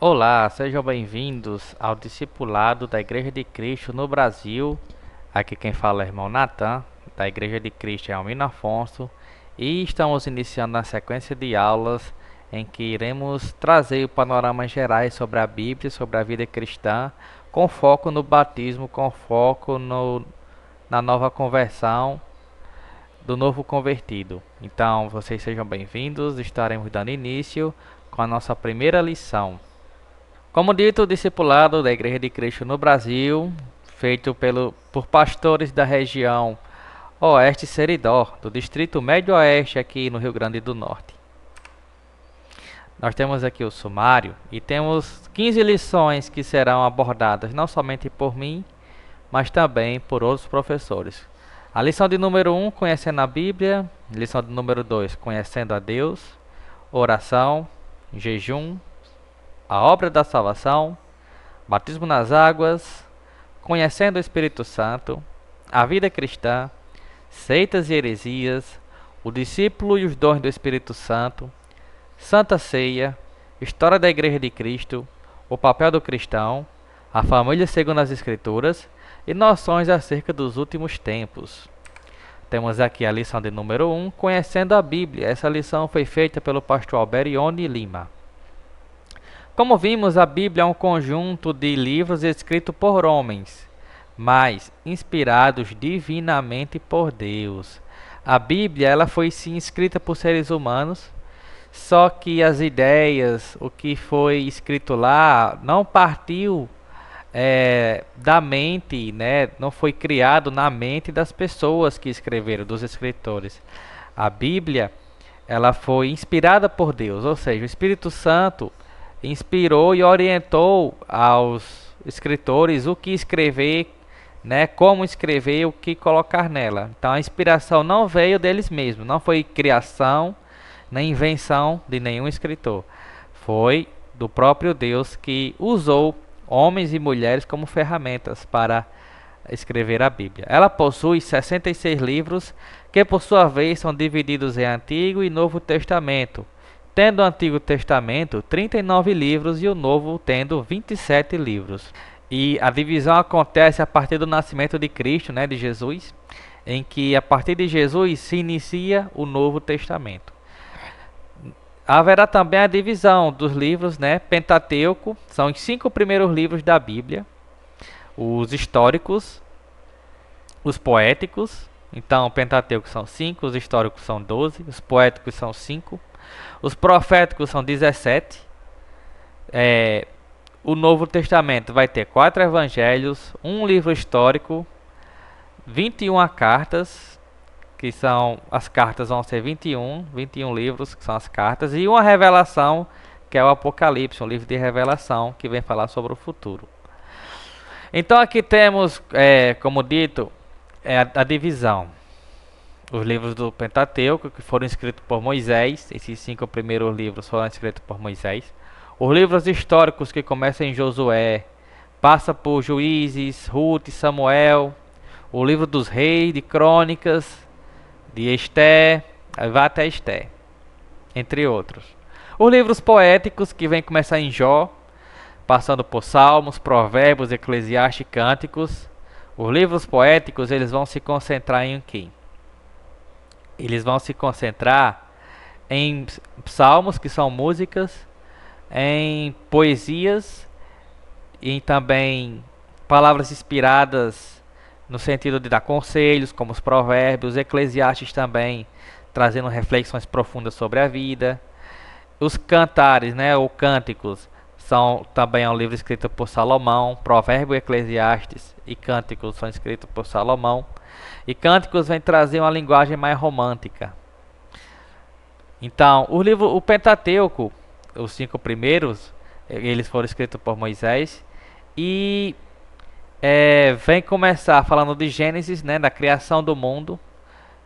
Olá, sejam bem-vindos ao discipulado da Igreja de Cristo no Brasil. Aqui quem fala é o irmão Natan, da Igreja de Cristo em Almino Afonso, e estamos iniciando a sequência de aulas em que iremos trazer panoramas gerais sobre a Bíblia, sobre a vida cristã, com foco no batismo, com foco na nova conversão do novo convertido. Então, vocês sejam bem-vindos, estaremos dando início com a nossa primeira lição. Como dito, o discipulado da Igreja de Cristo no Brasil, feito por pastores da região Oeste Seridó, do Distrito Médio Oeste aqui no Rio Grande do Norte. Nós temos aqui o sumário e temos 15 lições que serão abordadas não somente por mim, mas também por outros professores. A lição de número 1, conhecendo a Bíblia. Lição de número 2, conhecendo a Deus. Oração, jejum, a obra da salvação, batismo nas águas, conhecendo o Espírito Santo, a vida cristã, seitas e heresias, o discípulo e os dons do Espírito Santo, Santa Ceia, história da Igreja de Cristo, o papel do cristão, a família segundo as Escrituras e noções acerca dos últimos tempos. Temos aqui a lição de número 1, conhecendo a Bíblia. Essa lição foi feita pelo pastor Alberione Lima. Como vimos, a Bíblia é um conjunto de livros escritos por homens, mas inspirados divinamente por Deus. A Bíblia ela foi sim escrita por seres humanos, só que as ideias, o que foi escrito lá, não partiu da mente, né? Não foi criado na mente das pessoas que escreveram, dos escritores. A Bíblia ela foi inspirada por Deus, ou seja, o Espírito Santo inspirou e orientou aos escritores o que escrever, né, como escrever, o que colocar nela. Então a inspiração não veio deles mesmos, não foi criação nem invenção de nenhum escritor. Foi do próprio Deus que usou homens e mulheres como ferramentas para escrever a Bíblia. Ela possui 66 livros que por sua vez são divididos em Antigo e Novo Testamento, tendo o Antigo Testamento 39 livros e o Novo tendo 27 livros. E a divisão acontece a partir do nascimento de Cristo, né, de Jesus, em que a partir de Jesus se inicia o Novo Testamento. Haverá também a divisão dos livros, né, Pentateuco, são os 5 primeiros livros da Bíblia, os históricos, os poéticos. Então, o Pentateuco são 5, os históricos são 12, os poéticos são 5. Os proféticos são 17. O Novo Testamento vai ter 4 evangelhos, um livro histórico, 21 cartas, que são as cartas vão ser 21 livros, que são as cartas, e uma revelação, que é o Apocalipse, um livro de revelação, que vem falar sobre o futuro. Então aqui temos, como dito, a divisão. Os livros do Pentateuco, que foram escritos por Moisés. Esses 5 primeiros livros foram escritos por Moisés. Os livros históricos, que começam em Josué, passa por Juízes, Ruth, Samuel. O livro dos Reis, de Crônicas, de Esté, vai até Esté, entre outros. Os livros poéticos, que vem começar em Jó, passando por Salmos, Provérbios, Eclesiastes e Cânticos. Os livros poéticos eles vão se concentrar em quem? Eles vão se concentrar em salmos, que são músicas, em poesias e também palavras inspiradas no sentido de dar conselhos, como os provérbios, Eclesiastes também, trazendo reflexões profundas sobre a vida. Os cantares, né, ou cânticos, são também um livro escrito por Salomão. Provérbio, Eclesiastes e Cânticos são escritos por Salomão. E Cânticos vem trazer uma linguagem mais romântica. Então, o Pentateuco, os 5 primeiros, eles foram escritos por Moisés. E vem começar falando de Gênesis, né, da criação do mundo.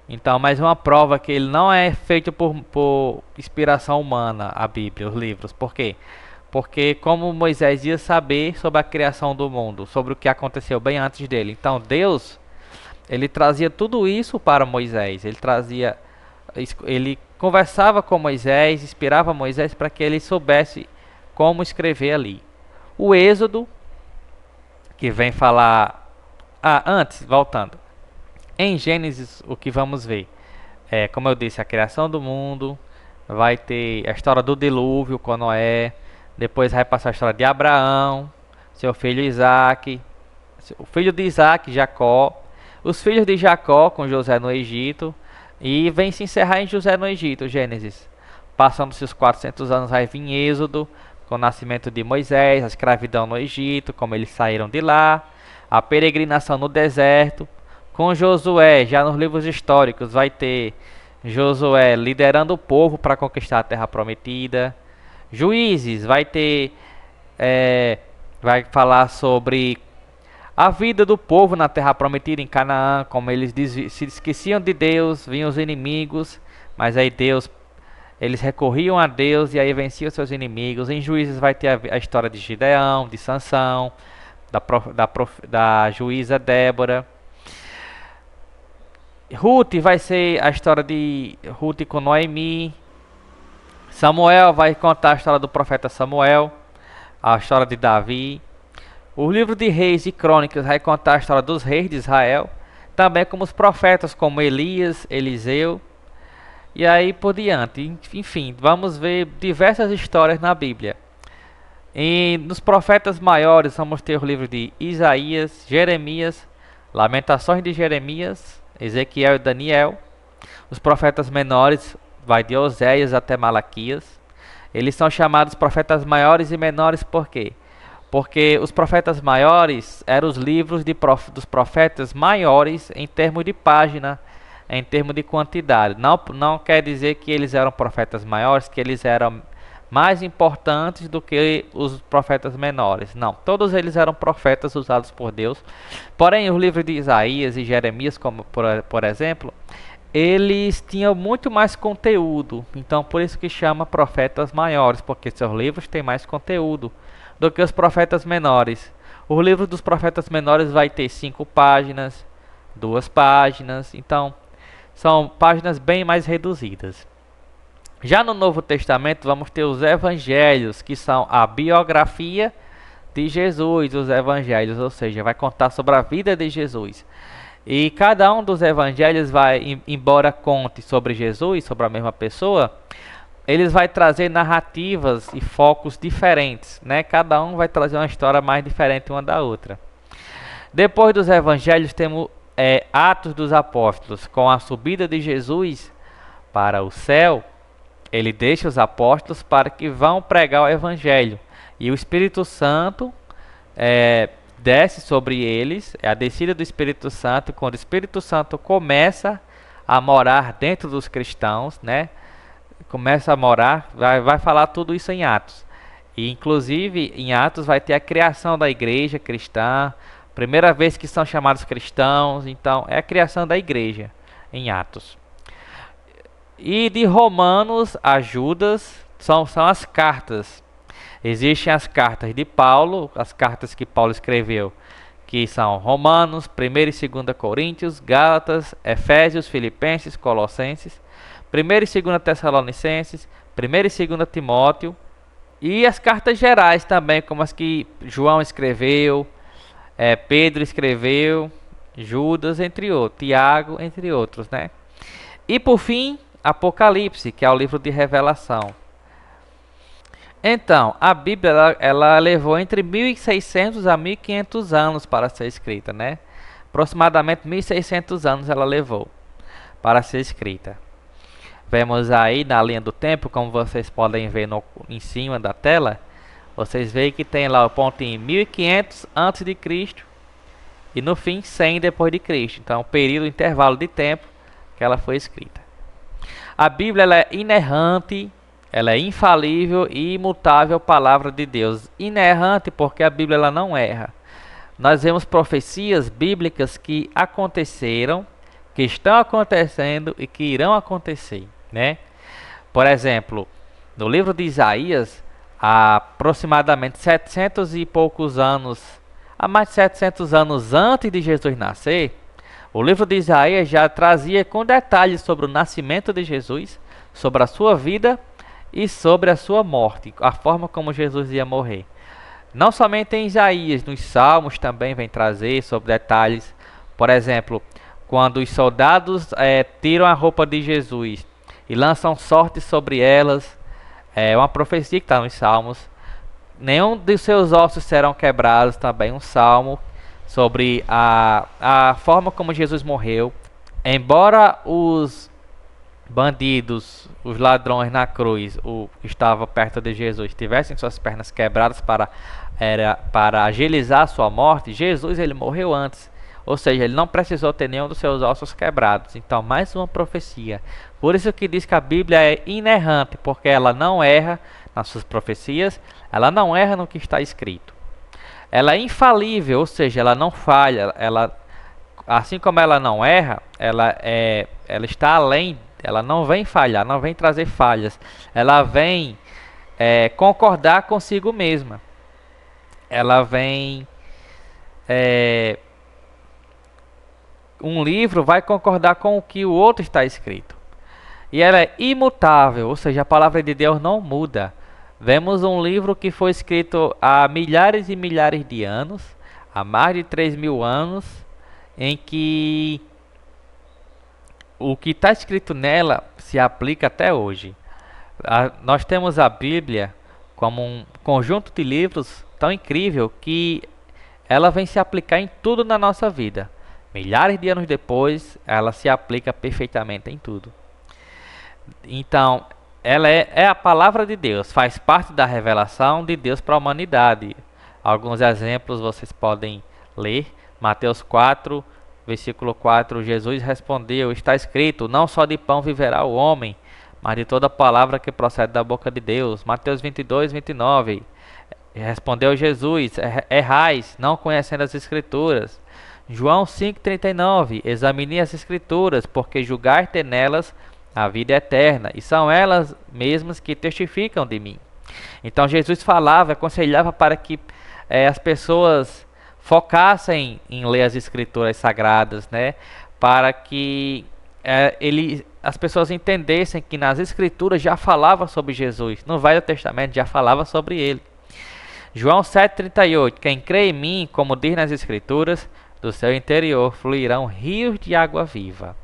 Então, mais uma prova que ele não é feito por inspiração humana, a Bíblia, os livros. Por quê? Porque como Moisés ia saber sobre a criação do mundo, sobre o que aconteceu bem antes dele. Então, Deus, ele trazia tudo isso para Moisés. Ele conversava com Moisés, inspirava Moisés para que ele soubesse como escrever ali. O Êxodo, que vem falar... antes, voltando. Em Gênesis, o que vamos ver? Como eu disse, a criação do mundo, vai ter a história do dilúvio com Noé, depois vai passar a história de Abraão, seu filho Isaac, o filho de Isaac, Jacó, os filhos de Jacó com José no Egito, e vem se encerrar em José no Egito, Gênesis. Passando-se os 400 anos, vai vir Êxodo, com o nascimento de Moisés, a escravidão no Egito, como eles saíram de lá, a peregrinação no deserto, com Josué, já nos livros históricos, vai ter Josué liderando o povo para conquistar a terra prometida. Juízes, vai ter... vai falar sobre a vida do povo na terra prometida em Canaã, como eles se esqueciam de Deus, vinham os inimigos, mas aí eles recorriam a Deus e aí venciam seus inimigos. Em Juízes vai ter a história de Gideão, de Sansão, da juíza Débora. Ruth vai ser a história de Ruth com Noemi. Samuel vai contar a história do profeta Samuel, a história de Davi. O livro de Reis e Crônicas vai contar a história dos reis de Israel, também como os profetas como Elias, Eliseu e aí por diante. Enfim, vamos ver diversas histórias na Bíblia. E nos profetas maiores vamos ter o livro de Isaías, Jeremias, Lamentações de Jeremias, Ezequiel e Daniel. Os profetas menores vai de Oséias até Malaquias. Eles são chamados profetas maiores e menores por quê? Porque os profetas maiores eram os livros dos profetas maiores em termos de página, em termos de quantidade. Não quer dizer que eles eram profetas maiores, que eles eram mais importantes do que os profetas menores. Não, todos eles eram profetas usados por Deus. Porém, os livros de Isaías e Jeremias, como por exemplo, eles tinham muito mais conteúdo. Então, por isso que chama profetas maiores, porque seus livros têm mais conteúdo do que os profetas menores. O livro dos profetas menores vai ter 5 páginas, 2 páginas, então são páginas bem mais reduzidas. Já no Novo Testamento vamos ter os evangelhos, que são a biografia de Jesus, os evangelhos, ou seja, vai contar sobre a vida de Jesus. E cada um dos evangelhos vai, embora conte sobre Jesus, sobre a mesma pessoa, eles vai trazer narrativas e focos diferentes, né? Cada um vai trazer uma história mais diferente uma da outra. Depois dos evangelhos temos Atos dos Apóstolos, com a subida de Jesus para o céu. Ele deixa os apóstolos para que vão pregar o evangelho. E o Espírito Santo desce sobre eles, é a descida do Espírito Santo, quando o Espírito Santo começa a morar dentro dos cristãos, né? Começa a morar, vai falar tudo isso em Atos. E inclusive em Atos vai ter a criação da igreja cristã, primeira vez que são chamados cristãos, então é a criação da igreja em Atos. E de Romanos a Judas são as cartas. Existem as cartas de Paulo, as cartas que Paulo escreveu, que são Romanos, 1ª e 2ª Coríntios, Gálatas, Efésios, Filipenses, Colossenses, 1ª e 2ª Tessalonicenses, 1ª e 2ª Timóteo, e as cartas gerais também, como as que João escreveu, Pedro escreveu, Judas, entre outros, Tiago, entre outros, né? E por fim, Apocalipse, que é o livro de Revelação. Então, a Bíblia ela levou entre 1600 a 1500 anos para ser escrita, né? Aproximadamente 1600 anos ela levou para ser escrita. Vemos aí na linha do tempo, como vocês podem ver em cima da tela, vocês veem que tem lá o pontinho 1500 antes de Cristo e no fim 100 depois de Cristo. Então, o período, intervalo de tempo que ela foi escrita. A Bíblia ela é inerrante, ela é infalível e imutável palavra de Deus. Inerrante porque a Bíblia ela não erra. Nós vemos profecias bíblicas que aconteceram, que estão acontecendo e que irão acontecer, né? Por exemplo, no livro de Isaías, há aproximadamente 700 e poucos anos, há mais de 700 anos antes de Jesus nascer, o livro de Isaías já trazia com detalhes sobre o nascimento de Jesus, sobre a sua vida e sobre a sua morte, a forma como Jesus ia morrer. Não somente em Isaías, nos Salmos também vem trazer sobre detalhes. Por exemplo, quando os soldados tiram a roupa de Jesus e lançam sorte sobre elas, é uma profecia que está nos Salmos. Nenhum de seus ossos serão quebrados, também um salmo sobre a forma como Jesus morreu. Embora os bandidos, os ladrões na cruz, o que estava perto de Jesus, tivessem suas pernas quebradas para agilizar a sua morte, Jesus ele morreu antes. Ou seja, ele não precisou ter nenhum dos seus ossos quebrados. Então, mais uma profecia. Por isso que diz que a Bíblia é inerrante, porque ela não erra nas suas profecias, ela não erra no que está escrito. Ela é infalível, ou seja, ela não falha. Ela, assim como ela não erra, ela está além. Ela não vem falhar, não vem trazer falhas. Ela vem concordar consigo mesma. Ela vem um livro vai concordar com o que o outro está escrito. E ela é imutável, ou seja, a palavra de Deus não muda. Vemos um livro que foi escrito há milhares e milhares de anos, há mais de 3.000 anos, em que o que está escrito nela se aplica até hoje. Nós temos a Bíblia como um conjunto de livros tão incrível que ela vem se aplicar em tudo na nossa vida. Milhares de anos depois, ela se aplica perfeitamente em tudo. Então, ela é a palavra de Deus, faz parte da revelação de Deus para a humanidade. Alguns exemplos vocês podem ler. Mateus 4, versículo 4, Jesus respondeu, está escrito, não só de pão viverá o homem, mas de toda palavra que procede da boca de Deus. Mateus 22, 29, respondeu Jesus, errais, não conhecendo as Escrituras. João 5,39, examine as Escrituras, porque julgar ter nelas a vida eterna, e são elas mesmas que testificam de mim. Então Jesus falava, aconselhava para que as pessoas focassem em ler as Escrituras sagradas, né? Para que as pessoas entendessem que nas Escrituras já falava sobre Jesus, no Velho Testamento já falava sobre ele. João 7,38, quem crê em mim, como diz nas Escrituras, do seu interior fluirão rios de água viva.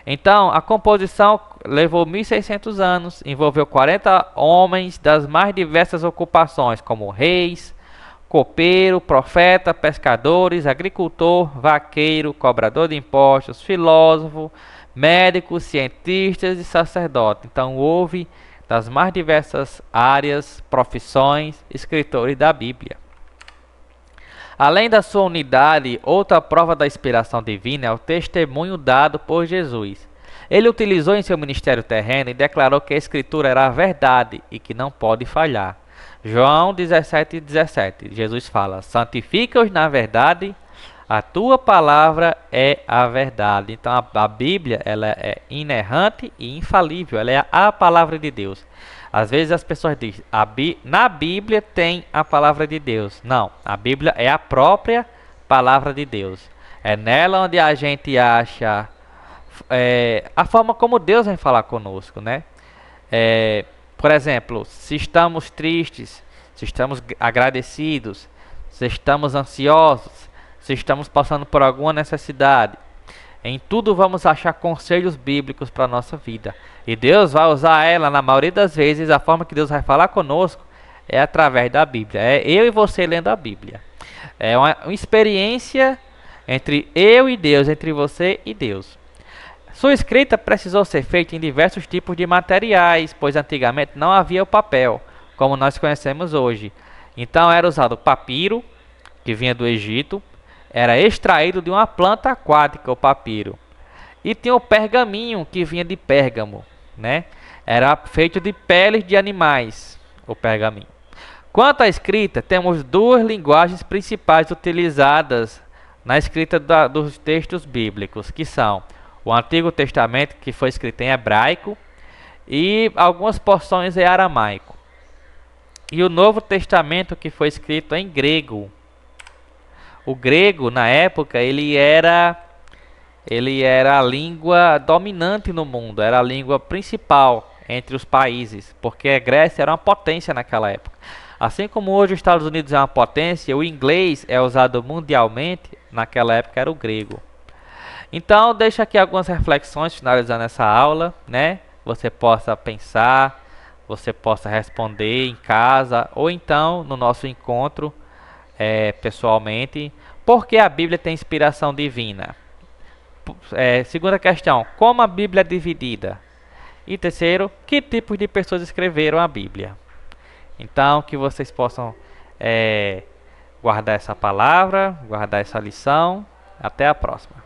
Então, a composição levou 1.600 anos, envolveu 40 homens das mais diversas ocupações, como reis, copeiro, profeta, pescadores, agricultor, vaqueiro, cobrador de impostos, filósofo, médicos, cientistas e sacerdote. Então, houve das mais diversas áreas, profissões, escritores da Bíblia. Além da sua unidade, outra prova da inspiração divina é o testemunho dado por Jesus. Ele utilizou em seu ministério terreno e declarou que a Escritura era a verdade e que não pode falhar. João 17,17, Jesus fala, santifica-os na verdade, a tua palavra é a verdade. Então a Bíblia ela é inerrante e infalível, ela é a palavra de Deus. Às vezes as pessoas dizem, na Bíblia tem a palavra de Deus. Não, a Bíblia é a própria palavra de Deus. É nela onde a gente acha a forma como Deus vem falar conosco, né? Por exemplo, se estamos tristes, se estamos agradecidos, se estamos ansiosos, se estamos passando por alguma necessidade, em tudo vamos achar conselhos bíblicos para a nossa vida. E Deus vai usar ela, na maioria das vezes, a forma que Deus vai falar conosco é através da Bíblia. É eu e você lendo a Bíblia. É uma experiência entre eu e Deus, entre você e Deus. Sua escrita precisou ser feita em diversos tipos de materiais, pois antigamente não havia o papel, como nós conhecemos hoje. Então era usado o papiro, que vinha do Egito, era extraído de uma planta aquática, o papiro. E tinha o pergaminho, que vinha de Pérgamo, né? Era feito de peles de animais, o pergaminho. Quanto à escrita, temos duas linguagens principais utilizadas na escrita dos textos bíblicos, que são o Antigo Testamento, que foi escrito em hebraico, e algumas porções em aramaico. E o Novo Testamento, que foi escrito em grego. O grego, na época, ele era a língua dominante no mundo, era a língua principal, entre os países, porque a Grécia era uma potência naquela época. Assim como hoje os Estados Unidos é uma potência, o inglês é usado mundialmente, naquela época era o grego. Então, deixo aqui algumas reflexões finalizando essa aula, né? Você possa pensar, você possa responder em casa ou então no nosso encontro pessoalmente. Por que a Bíblia tem inspiração divina? Segunda questão, como a Bíblia é dividida? E terceiro, que tipos de pessoas escreveram a Bíblia? Então, que vocês possam guardar essa palavra, guardar essa lição. Até a próxima.